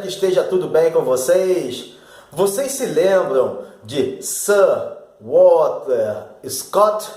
que esteja tudo bem com vocês. Vocês se lembram de Sir Walter Scott?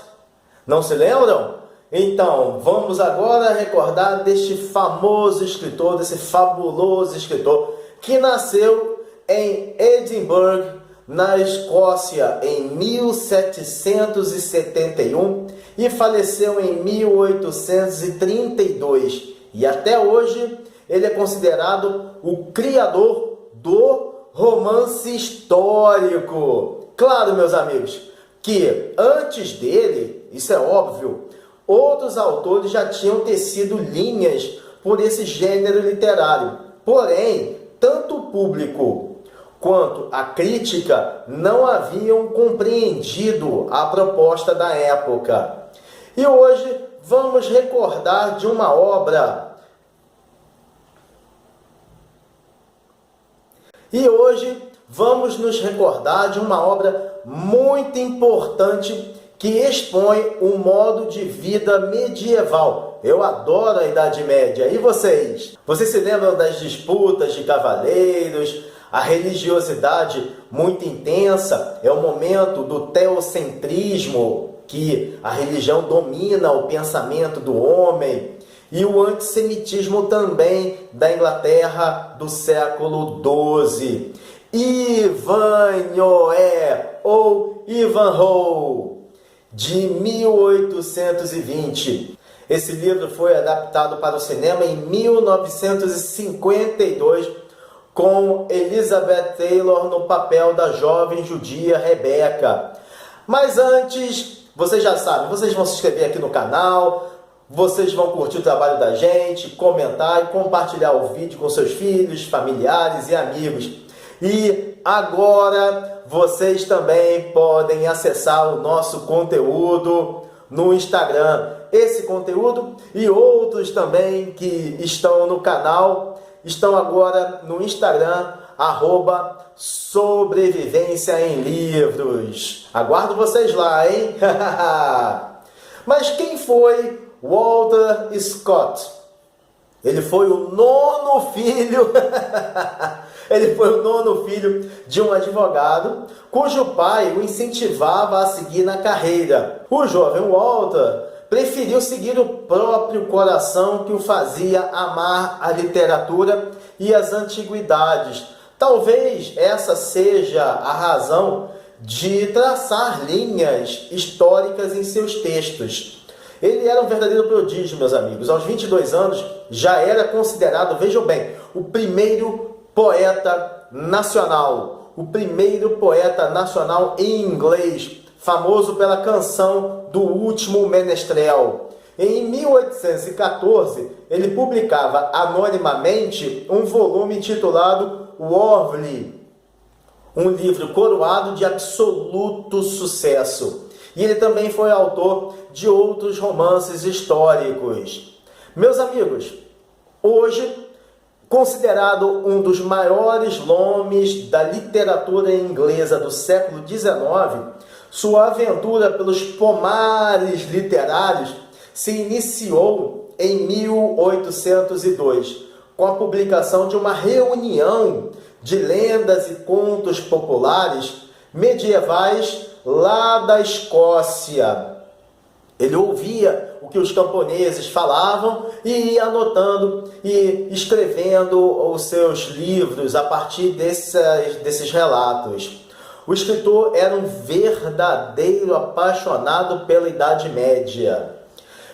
Não se lembram? Então, vamos agora recordar deste famoso escritor, desse fabuloso escritor, que nasceu em Edimburgo, na Escócia, em 1771 e faleceu em 1832. E até hoje ele é considerado o criador do romance histórico. Claro, meus amigos, que antes dele, isso é óbvio, outros autores já tinham tecido linhas por esse gênero literário. Porém, tanto o público quanto a crítica não haviam compreendido a proposta da época. E hoje vamos recordar de uma obra. E hoje vamos nos recordar de uma obra muito importante que expõe um modo de vida medieval. Eu adoro a Idade Média. E vocês? Vocês se lembram das disputas de cavaleiros? A religiosidade muito intensa é o momento do teocentrismo, que a religião domina o pensamento do homem, e o antissemitismo também da Inglaterra do século XII. Ivanhoe ou Ivanhoe, de 1820. Esse livro foi adaptado para o cinema em 1952, com Elizabeth Taylor no papel da jovem judia Rebeca. Mas antes, vocês já sabem, vocês vão se inscrever aqui no canal, vocês vão curtir o trabalho da gente, comentar e compartilhar o vídeo com seus filhos, familiares e amigos. E agora vocês também podem acessar o nosso conteúdo no Instagram. Esse conteúdo e outros também que estão no canal estão agora no Instagram, @Sobrevivência em Livros. Aguardo vocês lá, hein? Mas quem foi Walter Scott? Ele foi o nono filho ele foi o nono filho de um advogado cujo pai o incentivava a seguir na carreira. O jovem Walter preferiu seguir o próprio coração, que o fazia amar a literatura e as antiguidades. Talvez essa seja a razão de traçar linhas históricas em seus textos. Ele era um verdadeiro prodígio, meus amigos. Aos 22 anos, já era considerado, vejam bem, o primeiro poeta nacional. O primeiro poeta nacional em inglês, famoso pela canção do Último Menestrel. Em 1814, ele publicava anonimamente um volume intitulado Worldly, um livro coroado de absoluto sucesso. E ele também foi autor de outros romances históricos. Meus amigos, hoje, considerado um dos maiores nomes da literatura inglesa do século XIX, sua aventura pelos pomares literários se iniciou em 1802, com a publicação de uma reunião de lendas e contos populares medievais lá da Escócia. Ele ouvia o que os camponeses falavam e ia anotando e escrevendo os seus livros a partir desses relatos. O escritor era um verdadeiro apaixonado pela Idade Média.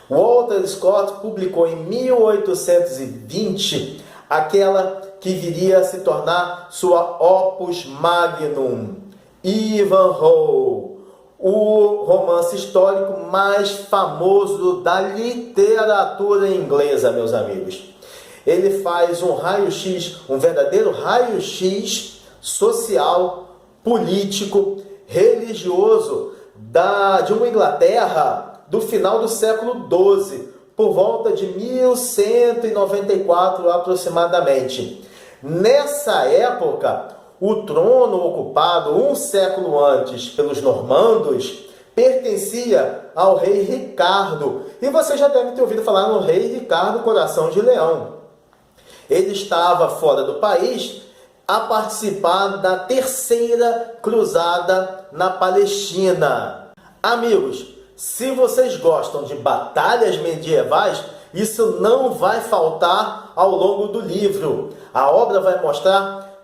Walter Scott publicou em 1820 aquela que viria a se tornar sua opus magnum, Ivanhoe, o romance histórico mais famoso da literatura inglesa, meus amigos. Ele faz um raio-x, um verdadeiro raio-x social, político, religioso de uma Inglaterra do final do século XII, por volta de 1194 aproximadamente. Nessa época, o trono ocupado um século antes pelos normandos pertencia ao rei Ricardo. E você já deve ter ouvido falar no rei Ricardo Coração de Leão. Ele estava fora do país a participar da terceira cruzada na Palestina. Amigos, se vocês gostam de batalhas medievais, isso não vai faltar ao longo do livro. A obra vai mostrar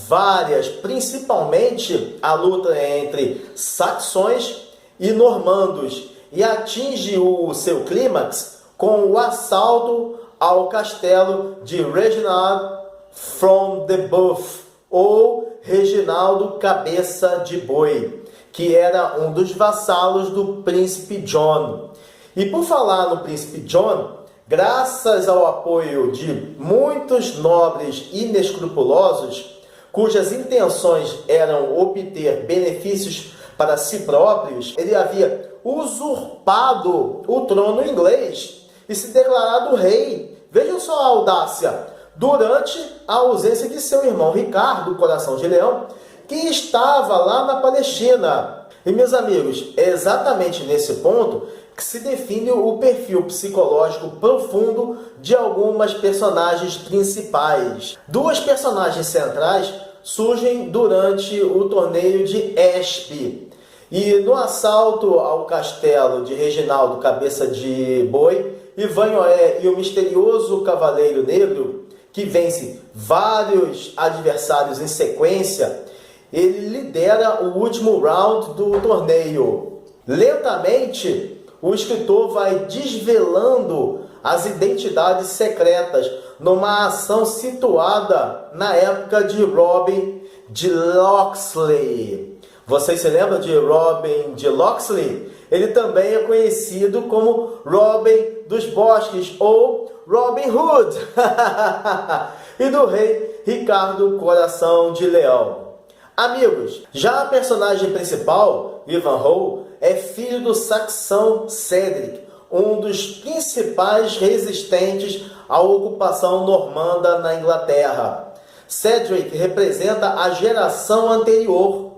várias, principalmente a luta entre saxões e normandos, e atinge o seu clímax com o assalto ao castelo de Reginald from the Buff, ou Reginaldo Cabeça de Boi, que era um dos vassalos do príncipe John. E por falar no príncipe John, graças ao apoio de muitos nobres inescrupulosos, cujas intenções eram obter benefícios para si próprios, ele havia usurpado o trono inglês e se declarado rei. Vejam só a audácia, durante a ausência de seu irmão Ricardo, Coração de Leão, que estava lá na Palestina. E, meus amigos, é exatamente nesse ponto que se define o perfil psicológico profundo de algumas personagens principais. Duas personagens centrais surgem durante o torneio de Espe. E no assalto ao castelo de Reginaldo Cabeça de Boi, Ivanhoé e o misterioso Cavaleiro Negro, que vence vários adversários em sequência, ele lidera o último round do torneio. Lentamente, o escritor vai desvelando as identidades secretas numa ação situada na época de Robin de Locksley. Vocês se lembram de Robin de Locksley? Ele também é conhecido como Robin dos Bosques ou Robin Hood. E do rei Ricardo Coração de Leão. Amigos, já a personagem principal, Ivanhoe, é filho do saxão Cedric, um dos principais resistentes à ocupação normanda na Inglaterra. Cedric representa a geração anterior,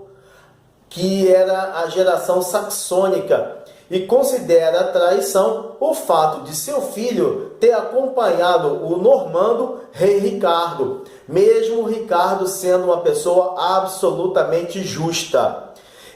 que era a geração saxônica, e considera traição o fato de seu filho ter acompanhado o normando rei Ricardo, mesmo Ricardo sendo uma pessoa absolutamente justa.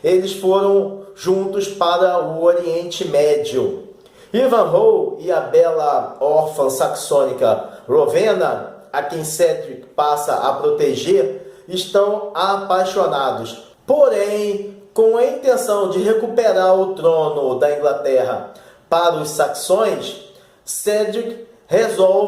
Eles foram juntos para o Oriente Médio. Ivanhoe e a bela órfã saxônica Rowena, a quem Cedric passa a proteger, estão apaixonados. Porém, com a intenção de recuperar o trono da Inglaterra para os saxões, Cedric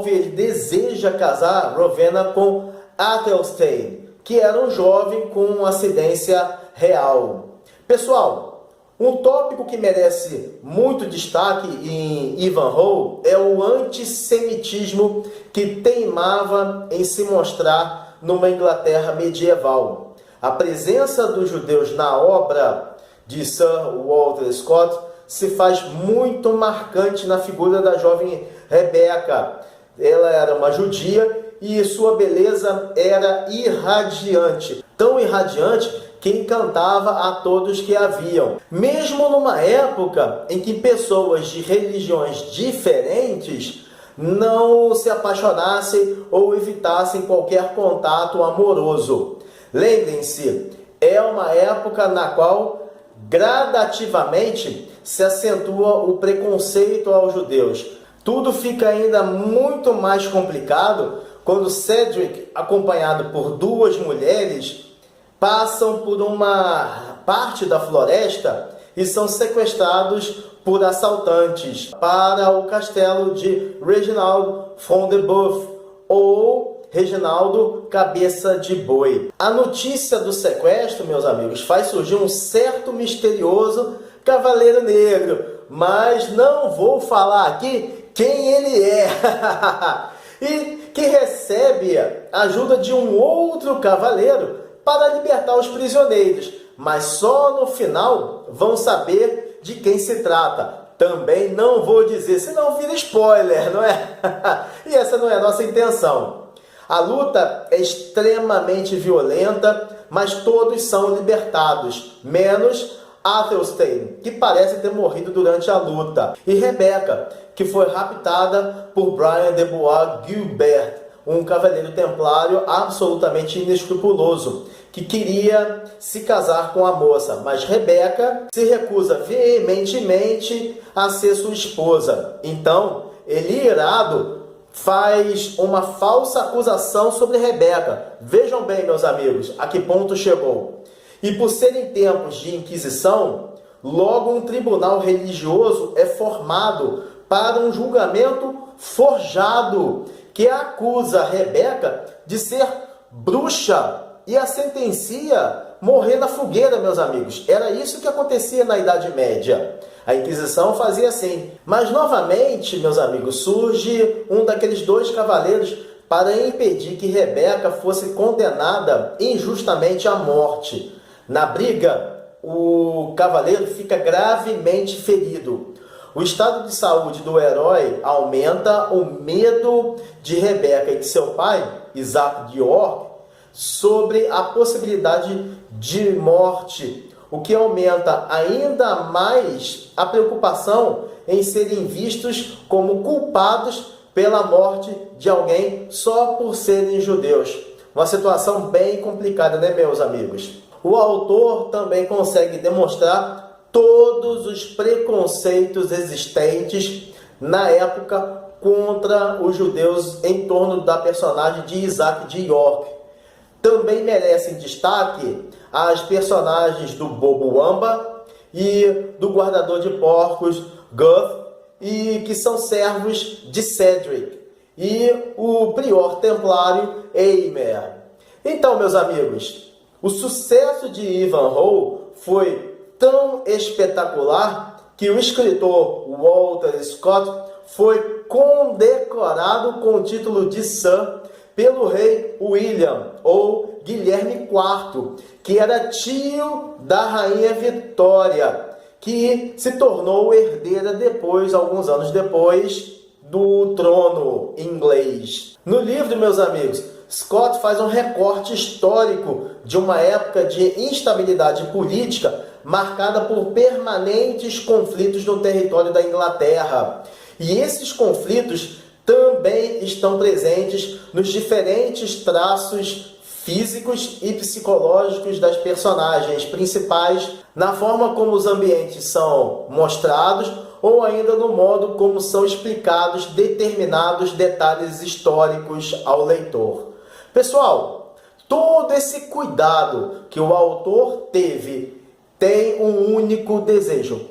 ele deseja casar Rowena com Athelstane, que era um jovem com ascendência real. Pessoal, um tópico que merece muito destaque em Ivanhoe é o antissemitismo que teimava em se mostrar numa Inglaterra medieval. A presença dos judeus na obra de Sir Walter Scott se faz muito marcante na figura da jovem Rebecca. Ela era uma judia e sua beleza era irradiante. Tão irradiante que encantava a todos que a viam. Mesmo numa época em que pessoas de religiões diferentes não se apaixonassem ou evitassem qualquer contato amoroso. Lembrem-se, é uma época na qual gradativamente se acentua o preconceito aos judeus. Tudo fica ainda muito mais complicado quando Cedric, acompanhado por duas mulheres, passam por uma parte da floresta e são sequestrados por assaltantes para o castelo de Reginald from the Buff, ou Reginaldo Cabeça de Boi. A notícia do sequestro, meus amigos, faz surgir um certo misterioso Cavaleiro Negro, mas não vou falar aqui quem ele é. E que recebe a ajuda de um outro cavaleiro para libertar os prisioneiros, mas só no final vão saber de quem se trata. Também não vou dizer, senão vira spoiler, não é? E essa não é a nossa intenção. A luta é extremamente violenta, mas todos são libertados, menos Athelstane, que parece ter morrido durante a luta, e Rebecca, que foi raptada por Brian de Bois Guilbert, um cavaleiro templário absolutamente inescrupuloso, que queria se casar com a moça, mas Rebeca se recusa veementemente a ser sua esposa. Então, ele, irado, faz uma falsa acusação sobre Rebeca. Vejam bem, meus amigos, a que ponto chegou. E por serem tempos de Inquisição, logo um tribunal religioso é formado para um julgamento forjado, que acusa Rebeca de ser bruxa e a sentencia morrer na fogueira, meus amigos. Era isso que acontecia na Idade Média. A Inquisição fazia assim. Mas, novamente, meus amigos, surge um daqueles dois cavaleiros para impedir que Rebeca fosse condenada injustamente à morte. Na briga, o cavaleiro fica gravemente ferido. O estado de saúde do herói aumenta o medo de Rebeca e de seu pai, Isaac de York, sobre a possibilidade de morte, o que aumenta ainda mais a preocupação em serem vistos como culpados pela morte de alguém só por serem judeus. Uma situação bem complicada, né, meus amigos? O autor também consegue demonstrar todos os preconceitos existentes na época contra os judeus em torno da personagem de Isaac de York. Também merecem destaque as personagens do Bobo Wamba e do guardador de porcos Guth, e que são servos de Cedric, e o prior templário Eimer. Então, meus amigos, o sucesso de Ivanhoe foi tão espetacular que o escritor Walter Scott foi condecorado com o título de Sir pelo rei William, ou Guilherme IV, que era tio da rainha Vitória, que se tornou herdeira depois, alguns anos depois, do trono inglês. No livro, meus amigos, Scott faz um recorte histórico de uma época de instabilidade política marcada por permanentes conflitos no território da Inglaterra. E esses conflitos também estão presentes nos diferentes traços físicos e psicológicos das personagens principais, na forma como os ambientes são mostrados ou ainda no modo como são explicados determinados detalhes históricos ao leitor. Pessoal, todo esse cuidado que o autor teve tem um único desejo,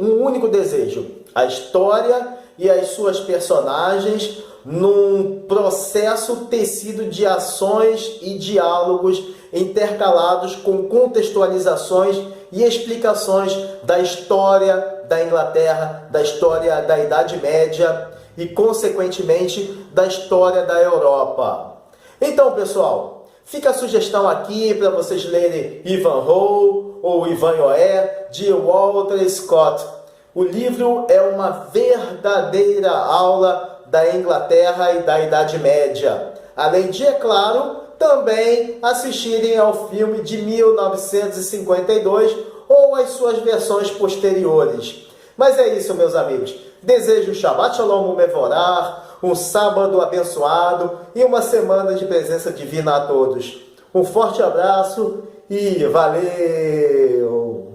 a história e as suas personagens num processo tecido de ações e diálogos intercalados com contextualizações e explicações da história da Inglaterra, da história da Idade Média e, consequentemente, da história da Europa. Então, pessoal, fica a sugestão aqui para vocês lerem Ivanhoe ou Ivanhoe, de Walter Scott. O livro é uma verdadeira aula da Inglaterra e da Idade Média. Além de, é claro, também assistirem ao filme de 1952 ou as suas versões posteriores. Mas é isso, meus amigos. Desejo Shabbat Shalom Mevorach, um sábado abençoado e uma semana de presença divina a todos. Um forte abraço e valeu!